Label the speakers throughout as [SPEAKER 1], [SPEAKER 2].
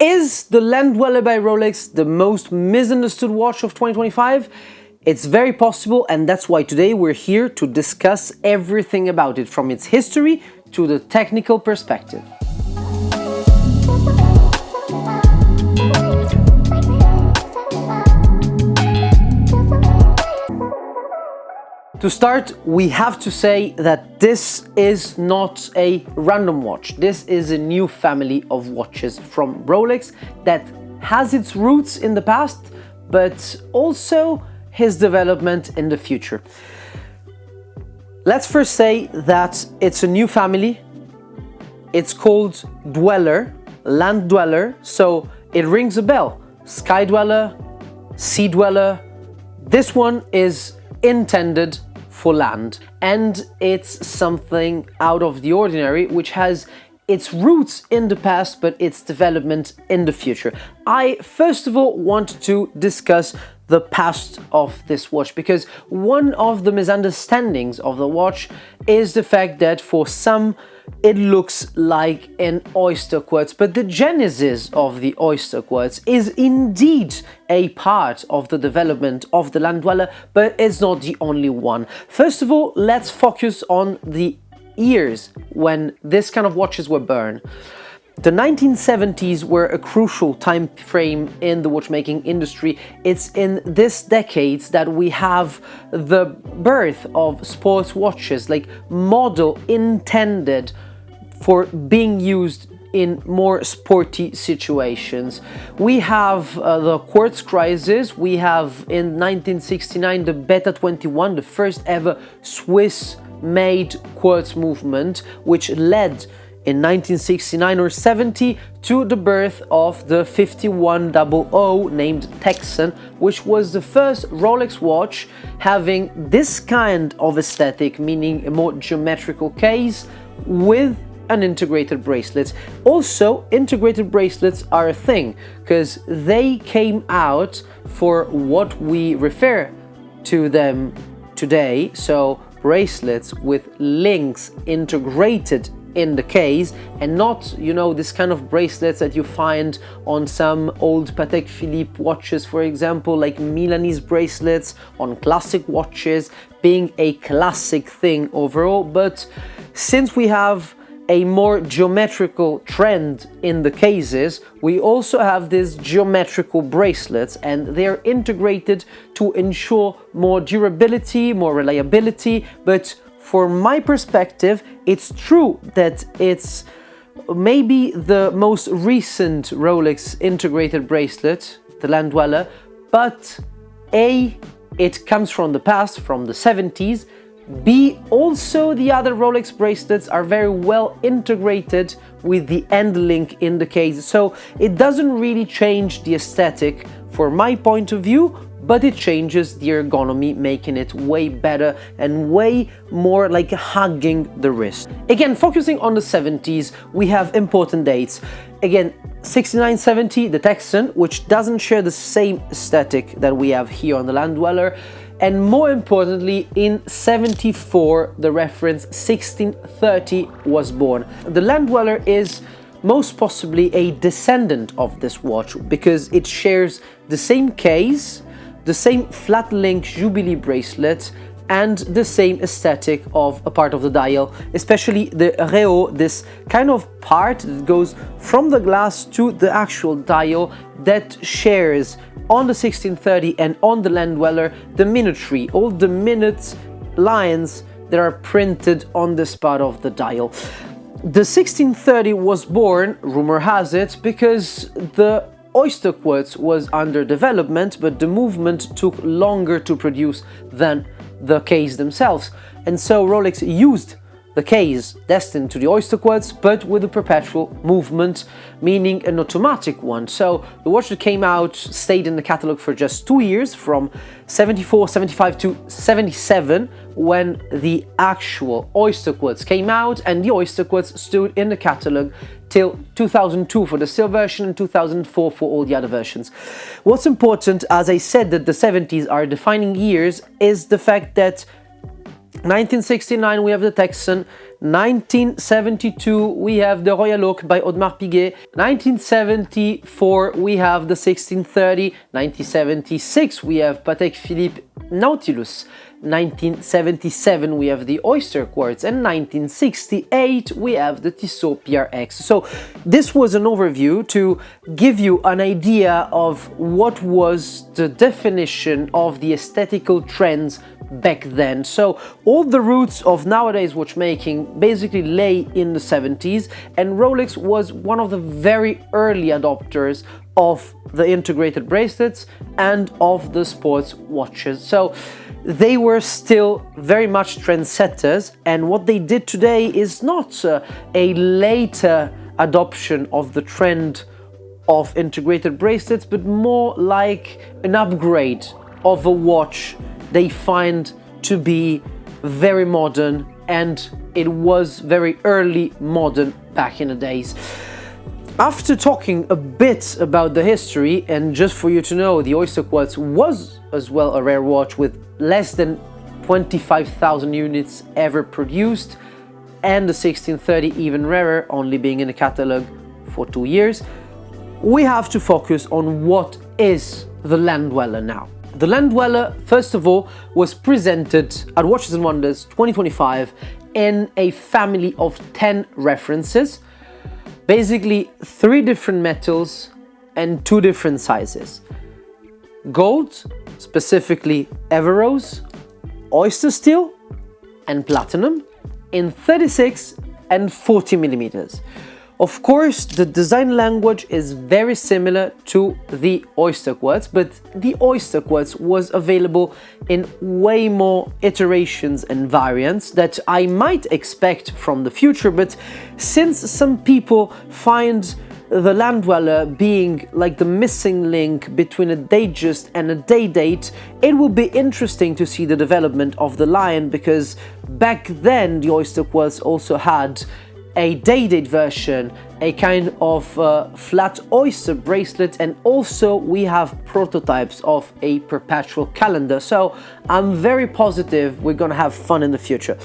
[SPEAKER 1] Is the Landdweller by Rolex the most misunderstood watch of 2025? It's very possible, and that's why today we're here to discuss everything about it, from its history to the technical perspective. To start, we have to say that this is not a random watch. This is a new family of watches from Rolex that has its roots in the past, but also his development in the future. Let's first say that it's a new family. It's called Dweller, Landdweller, so it rings a bell. Sky Dweller, Sea Dweller. This one is intended for land, and it's something out of the ordinary, which has its roots in the past but its development in the future. I first of all want to discuss the past of this watch, because one of the misunderstandings of the watch is the fact that for some it looks like an oyster quartz, but the genesis of the oyster quartz is indeed a part of the development of the Landdweller, but it's not the only one. First of all, let's focus on the years when this kind of watches were born. The 1970s were a crucial time frame in the watchmaking industry. It's in this decade that we have the birth of sports watches, like model intended for being used in more sporty situations. We have the quartz crisis. We have in 1969 the Beta 21, the first ever Swiss-made quartz movement, which led in 1969 or 70 to the birth of the 5100 named Texan, which was the first Rolex watch having this kind of aesthetic, meaning a more geometrical case with an integrated bracelet. Also, integrated bracelets are a thing because they came out for what we refer to them today, so bracelets with links integrated in the case, and not, you know, this kind of bracelets that you find on some old Patek Philippe watches, for example, like Milanese bracelets on classic watches, being a classic thing overall. But since we have a more geometrical trend in the cases, we also have these geometrical bracelets, and they're integrated to ensure more durability, more reliability. But from my perspective, it's true that it's maybe the most recent Rolex integrated bracelet, the Landdweller, but A, it comes from the past, from the 70s, B, also the other Rolex bracelets are very well integrated with the end link in the case, so it doesn't really change the aesthetic from my point of view, but it changes the ergonomy, making it way better and way more like hugging the wrist. Again, focusing on the 70s, we have important dates. Again, 6970, the Texan, which doesn't share the same aesthetic that we have here on the Landdweller. And more importantly, in 74, the reference 1630 was born. The Landdweller is most possibly a descendant of this watch because it shares the same case, the same flat link Jubilee bracelet, and the same aesthetic of a part of the dial, especially the Réau, this kind of part that goes from the glass to the actual dial that shares on the 1630 and on the Landdweller the minutry, all the minute lines that are printed on this part of the dial. The 1630 was born, rumor has it, because the oyster quartz was under development, but the movement took longer to produce than the case themselves, and so Rolex used the case destined to the oyster quartz, but with a perpetual movement, meaning an automatic one. So the watch that came out stayed in the catalog for just 2 years, from 74, 75 to 77, when the actual oyster quartz came out, and the oyster quartz stood in the catalog till 2002 for the silver version and 2004 for all the other versions. What's important, as I said, that the 70s are defining years, is the fact that 1969 we have the Texan. 1972 we have the Royal Oak by Audemars Piguet. 1974 we have the 1630. 1976 we have Patek Philippe Nautilus. 1977 we have the Oyster Quartz, and 1968 we have the Tissot PRX. So this was an overview to give you an idea of what was the definition of the aesthetical trends back then. So all the roots of nowadays watchmaking basically lay in the 70s, and Rolex was one of the very early adopters of the integrated bracelets and of the sports watches. So they were still very much trendsetters, and what they did today is not a later adoption of the trend of integrated bracelets, but more like an upgrade of a watch they find to be very modern, and it was very early modern back in the days. After talking a bit about the history, and just for you to know, the Oyster Quartz was as well a rare watch with less than 25,000 units ever produced, and the 1630 even rarer, only being in the catalog for 2 years. We have to focus on what is the Land Dweller now. The Land Dweller, first of all, was presented at Watches and Wonders 2025 in a family of 10 references. Basically 3 different metals and 2 different sizes. Gold, specifically Everose, Oyster Steel and Platinum in 36 and 40 millimeters. Of course, the design language is very similar to the Oyster Quartz, but the Oyster Quartz was available in way more iterations and variants that I might expect from the future. But since some people find the Land Dweller being like the missing link between a Datejust and a Day-Date, it will be interesting to see the development of the line, because back then the Oyster Quartz also had a Day-Date version, a kind of flat oyster bracelet, and also we have prototypes of a perpetual calendar. So I'm very positive we're gonna have fun in the future.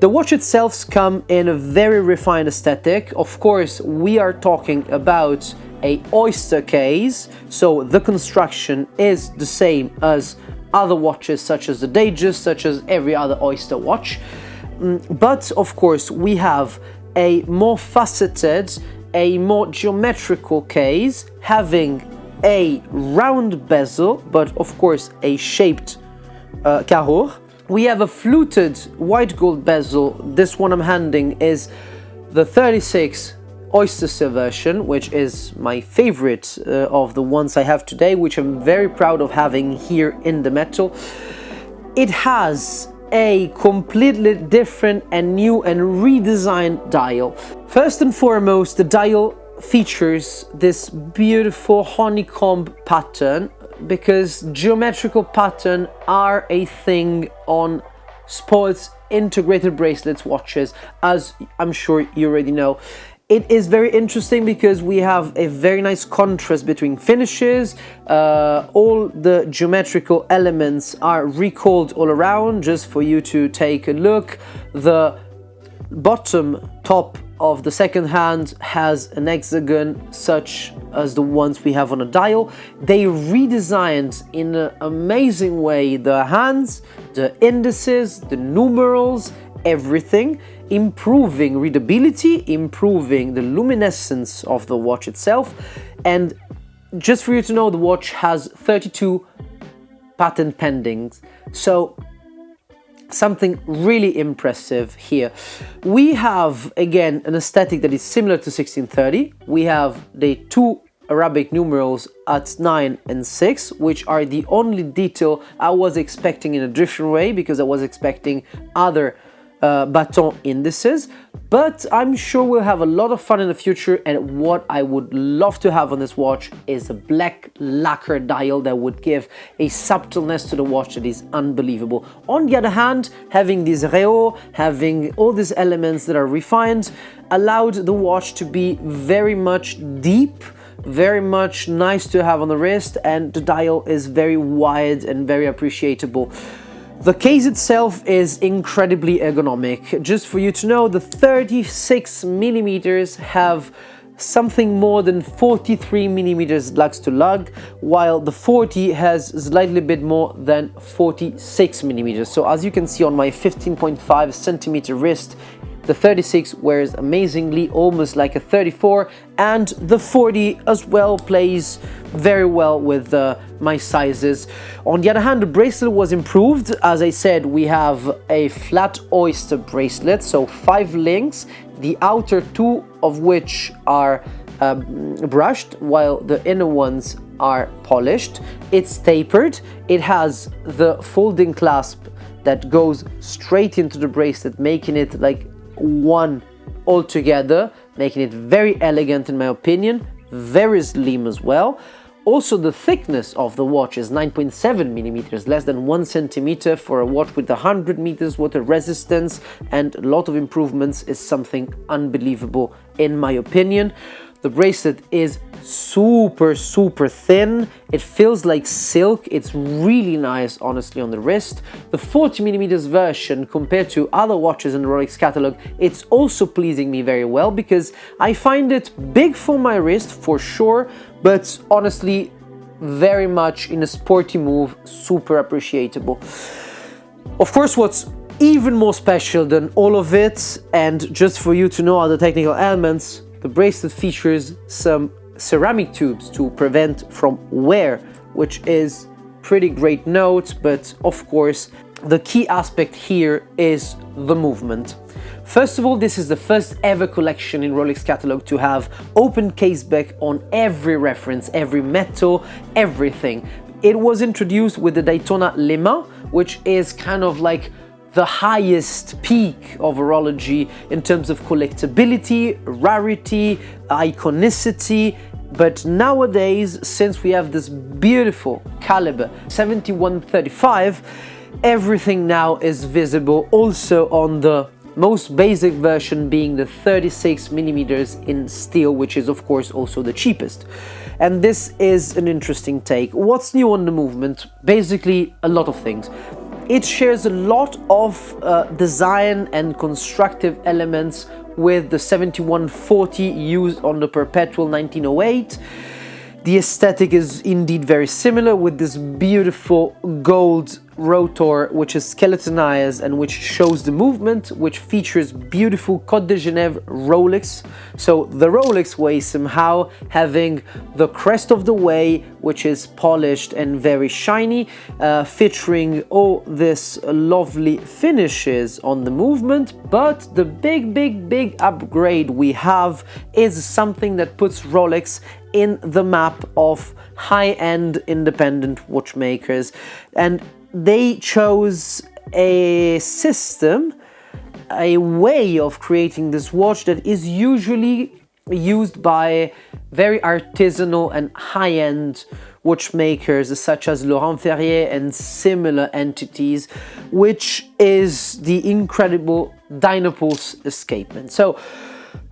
[SPEAKER 1] The watch itself comes in a very refined aesthetic. Of course, we are talking about a oyster case, so the construction is the same as other watches such as the Datejust, such as every other oyster watch. But of course we have a more faceted, a more geometrical case, having a round bezel, but of course a shaped carreau. We have a fluted white gold bezel. This one I'm handing is the 36 Oyster Steel version, which is my favorite of the ones I have today, which I'm very proud of having here in the metal. It has a completely different and new and redesigned dial. First and foremost, the dial features this beautiful honeycomb pattern, because geometrical patterns are a thing on sports integrated bracelets watches, as I'm sure you already know. It is very interesting because we have a very nice contrast between finishes. All the geometrical elements are recalled all around, just for you to take a look. The bottom top of the second hand has an hexagon such as the ones we have on a dial. They redesigned in an amazing way the hands, the indices, the numerals, everything, improving readability, improving the luminescence of the watch itself. And just for you to know, the watch has 32 patent pendings, so something really impressive here. We have again an aesthetic that is similar to 1630. We have the 2 Arabic numerals at 9 and 6, which are the only detail I was expecting in a different way, because I was expecting other baton indices. But I'm sure we'll have a lot of fun in the future, and what I would love to have on this watch is a black lacquer dial that would give a subtleness to the watch that is unbelievable. On the other hand, having this réau, having all these elements that are refined, allowed the watch to be very much deep, very much nice to have on the wrist, and the dial is very wide and very appreciable. The case itself is incredibly ergonomic. Just for you to know, the 36 millimeters have something more than 43 millimeters lugs to lug, while the 40 has slightly bit more than 46 millimeters. So as you can see on my 15.5 centimeter wrist, the 36 wears amazingly, almost like a 34, and the 40 as well plays very well with my sizes. On the other hand, the bracelet was improved. As I said, we have a flat oyster bracelet, so 5 links, the outer 2 of which are brushed, while the inner ones are polished. It's tapered, it has the folding clasp that goes straight into the bracelet, making it like one altogether, making it very elegant in my opinion, very slim as well. Also, the thickness of the watch is 9.7 millimeters, less than 1 centimeter for a watch with 100 meters water resistance, and a lot of improvements is something unbelievable in my opinion. The bracelet is super thin, it feels like silk, it's really nice honestly on the wrist. The 40 millimeters version, compared to other watches in the Rolex catalog, it's also pleasing me very well because I find it big for my wrist for sure, but honestly very much in a sporty move, super appreciable. Of course, what's even more special than all of it, and just for you to know other technical elements, the bracelet features some ceramic tubes to prevent from wear, which is pretty great note, but of course the key aspect here is the movement. First of all, this is the first ever collection in Rolex catalog to have open case back on every reference, every metal, everything. It was introduced with the Daytona Le Mans, which is kind of like the highest peak of horology in terms of collectability, rarity, iconicity. But nowadays, since we have this beautiful caliber 7135, everything now is visible also on the most basic version, being the 36 millimeters in steel, which is of course also the cheapest. And this is an interesting take. What's new on the movement? Basically a lot of things. It shares a lot of design and constructive elements with the 7140 used on the Perpetual 1908. The aesthetic is indeed very similar, with this beautiful gold rotor which is skeletonized and which shows the movement, which features beautiful Côte de Genève Rolex. So the Rolex way somehow having the crest of the way, which is polished and very shiny, featuring all this lovely finishes on the movement. But the big upgrade we have is something that puts Rolex in the map of high-end independent watchmakers, and they chose a system, a way of creating this watch that is usually used by very artisanal and high-end watchmakers such as Laurent Ferrier and similar entities, which is the incredible Dynapulse escapement. So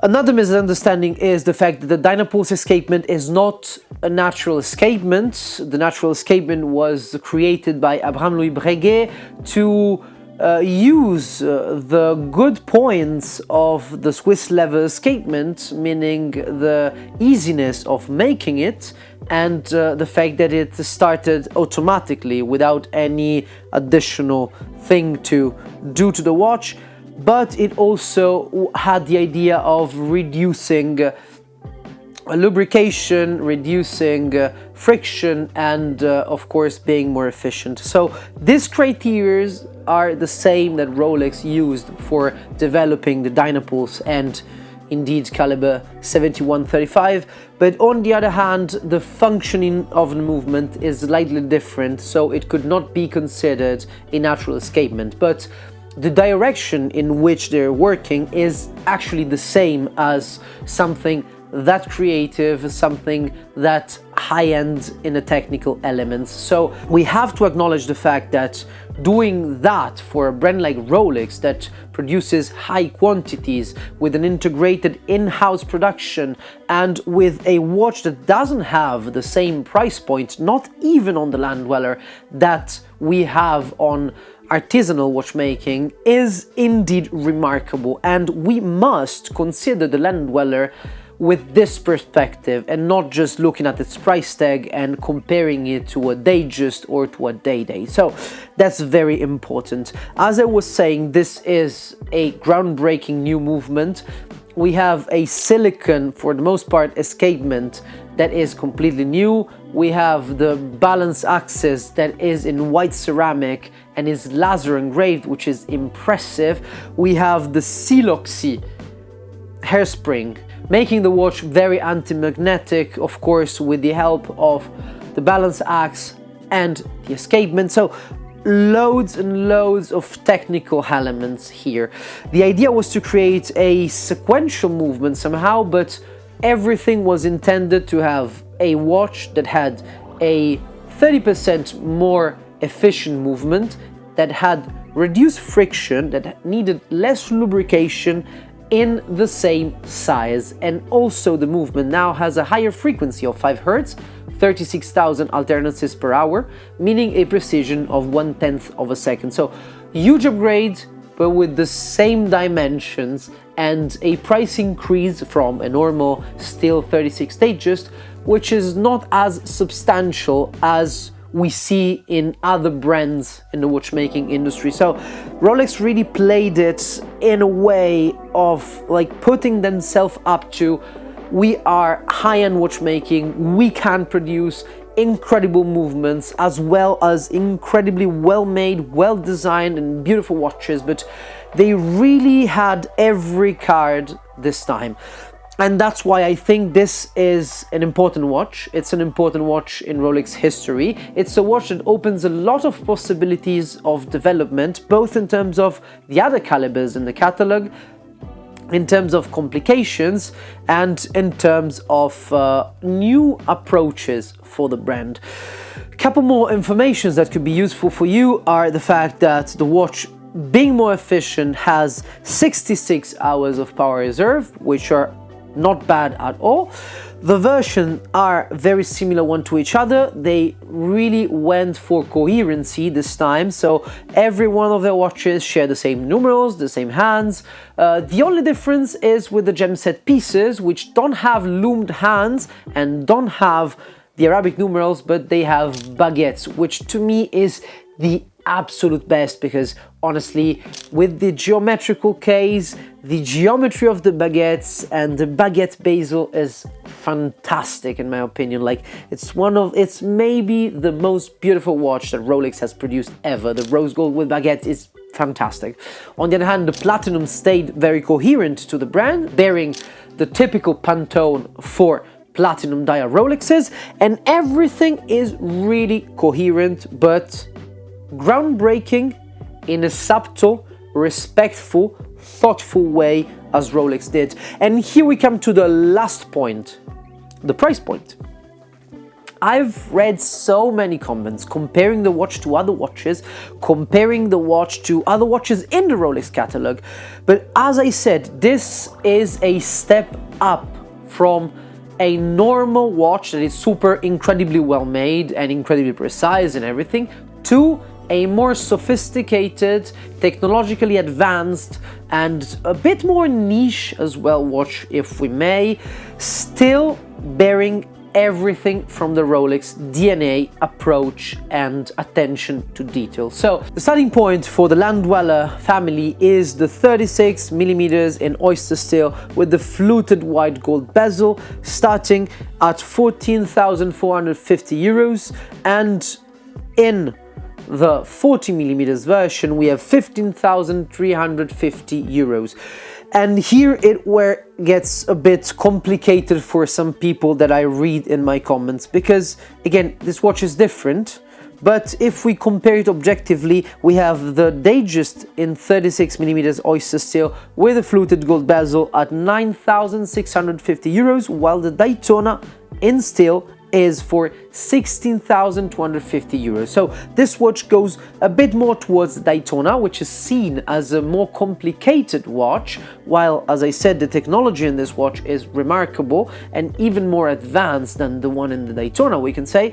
[SPEAKER 1] another misunderstanding is the fact that the Dynapulse escapement is not a natural escapement. The natural escapement was created by Abraham-Louis Breguet to use the good points of the Swiss leather escapement, meaning the easiness of making it and the fact that it started automatically without any additional thing to do to the watch. But it also had the idea of reducing lubrication, reducing friction, and of course being more efficient. So these criteria are the same that Rolex used for developing the Dynapulse and indeed caliber 7135, but on the other hand the functioning of the movement is slightly different, so it could not be considered a natural escapement. But the direction in which they're working is actually the same as something that creative, something that high-end in the technical elements. So we have to acknowledge the fact that doing that for a brand like Rolex that produces high quantities with an integrated in-house production and with a watch that doesn't have the same price point, not even on the Land Dweller, that we have on artisanal watchmaking is indeed remarkable, and we must consider the Land Dweller with this perspective and not just looking at its price tag and comparing it to a Datejust or to a Day-Date. So that's very important. As I was saying, this is a groundbreaking new movement. We have a silicon, for the most part, escapement that is completely new. We have the balance axis that is in white ceramic and is laser engraved, which is impressive. We have the Siloxy hairspring, making the watch very anti-magnetic, of course, with the help of the balance axe and the escapement. So loads and loads of technical elements here. The idea was to create a sequential movement somehow, but everything was intended to have a watch that had a 30% more efficient movement, that had reduced friction, that needed less lubrication in the same size, and also the movement now has a higher frequency of 5 Hz, 36,000 alternances per hour, meaning a precision of 1/10 of a second. So huge upgrade, but with the same dimensions, and a price increase from a normal still 36 Datejust, which is not as substantial as we see in other brands in the watchmaking industry. So Rolex really played it in a way of like putting themselves up to, we are high-end watchmaking, we can produce incredible movements as well as incredibly well-made, well-designed and beautiful watches, but they really had every card this time. And that's why I think this is an important watch. It's an important watch in Rolex history. It's a watch that opens a lot of possibilities of development, both in terms of the other calibers in the catalog, in terms of complications, and in terms of new approaches for the brand. A couple more informations that could be useful for you are the fact that the watch, being more efficient, has 66 hours of power reserve, which are not bad at all. The versions are very similar one to each other. They really went for coherency this time, so every one of their watches share the same numerals, the same hands. The only difference is with the gem set pieces, which don't have loomed hands and don't have the Arabic numerals, but they have baguettes, which to me is the absolute best, because honestly, with the geometrical case, the geometry of the baguettes and the baguette bezel is fantastic in my opinion. Like, it's maybe the most beautiful watch that Rolex has produced ever. The rose gold with baguette is fantastic. On the other hand, the platinum stayed very coherent to the brand, bearing the typical Pantone for platinum dial Rolexes, and everything is really coherent but groundbreaking in a subtle, respectful, thoughtful way, as Rolex did. And here we come to the last point, the price point. I've read so many comments comparing the watch to other watches, comparing the watch to other watches in the Rolex catalog, but as I said, this is a step up from a normal watch that is super incredibly well made and incredibly precise and everything, to a more sophisticated, technologically advanced, and a bit more niche as well watch, if we may, still bearing everything from the Rolex DNA approach and attention to detail. So the starting point for the Land Dweller family is the 36mm in oyster steel with the fluted white gold bezel, starting at 14,450 euros, and in the 40mm version we have 15,350 euros. And here where it gets a bit complicated for some people that I read in my comments, because again, this watch is different, but if we compare it objectively, we have the Datejust in 36mm oyster steel with a fluted gold bezel at 9,650 euros, while the Daytona in steel is for 16,250 euros. So this watch goes a bit more towards the Daytona, which is seen as a more complicated watch, while, as I said, the technology in this watch is remarkable and even more advanced than the one in the Daytona, we can say.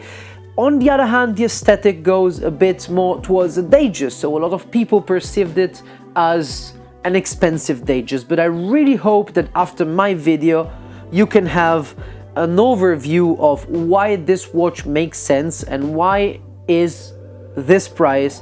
[SPEAKER 1] On the other hand, the aesthetic goes a bit more towards a Datejust, so a lot of people perceived it as an expensive Datejust, but I really hope that after my video you can have an overview of why this watch makes sense and why is this price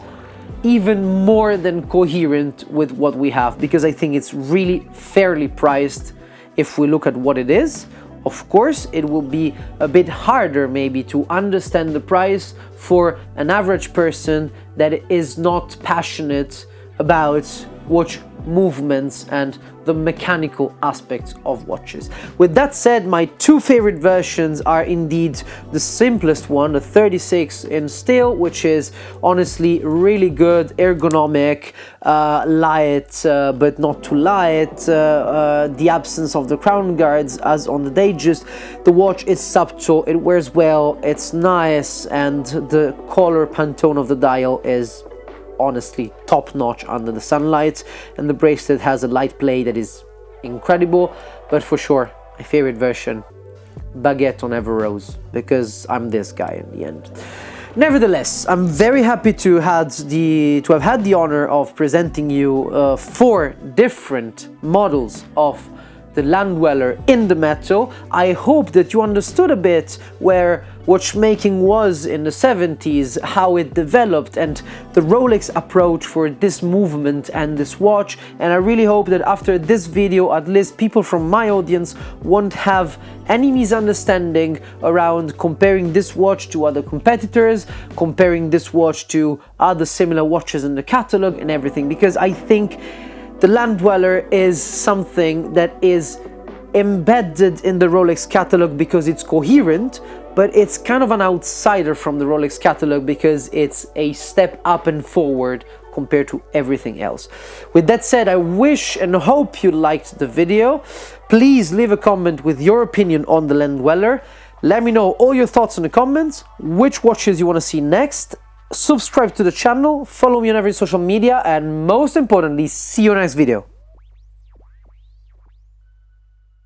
[SPEAKER 1] even more than coherent with what we have, because I think it's really fairly priced if we look at what it is. Of course, it will be a bit harder maybe to understand the price for an average person that is not passionate about watch movements and the mechanical aspects of watches. With that said, my two favorite versions are indeed the simplest one, the 36 in steel, which is honestly really good, ergonomic, light but not too light, the absence of the crown guards as on the Datejust. The watch is subtle, it wears well, it's nice, and the color Pantone of the dial is honestly top-notch under the sunlight, and the bracelet has a light play that is incredible. But for sure, my favorite version, baguette on Ever Rose, because I'm this guy in the end. Nevertheless, I'm very happy to have had the honor of presenting you 4 different models of the Landweller in the metal. I hope that you understood a bit where watchmaking was in the 70s, how it developed, and the Rolex approach for this movement and this watch. And I really hope that after this video, at least people from my audience won't have any misunderstanding around comparing this watch to other competitors, comparing this watch to other similar watches in the catalog and everything, because I think the Landweller is something that is embedded in the Rolex catalog because it's coherent, but it's kind of an outsider from the Rolex catalog because it's a step up and forward compared to everything else. With that said, I wish and hope you liked the video. Please leave a comment with your opinion on the Landweller. Let me know all your thoughts in the comments, which watches you want to see next. Subscribe to the channel, follow me on every social media, and most importantly, see you in the next video.